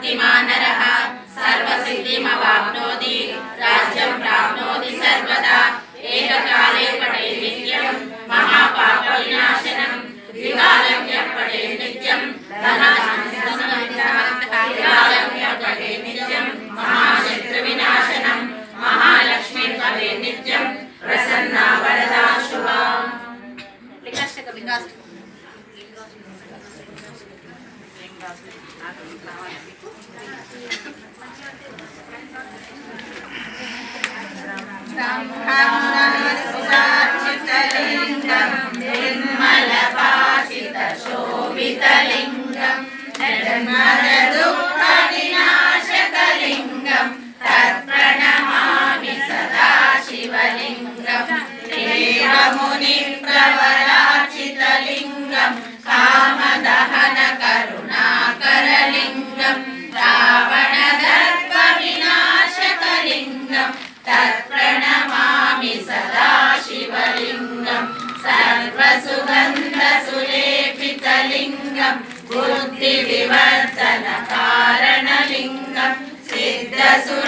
भक्तिमान् नरः सर्वसिद्धिमवाप्नोति राज्यं प्राप्नोति सर्वदा एककाले पठेत् नित्यं महापापविनाशनं द्विकालं यः पठेत् नित्यं त्रिकालं यः पठेत् नित्यं महाशत्रुविनाशनं महालक्ष्मी भवेत् नित्यं प्रसन्ना वरदा शुभा। ब्रह्मणस्वाचितलिङ्गं निर्मलभासितशोभितलिङ्गं निर्मलदुःखविनाशकलिङ्गं तत्प्रणमामि सदा शिवलिङ्गं देवमुनिप्रवराचितलिङ्गं कामदहनकरुणाकरलिङ्गं रावणदर्पविनाशकलिङ्गं तत्प्रणमामि सदा शिवलिङ्गं सर्वसुगन्धसुलेपितलिङ्गं बुद्धिविवर्धनकारणलिङ्गं सिद्धसु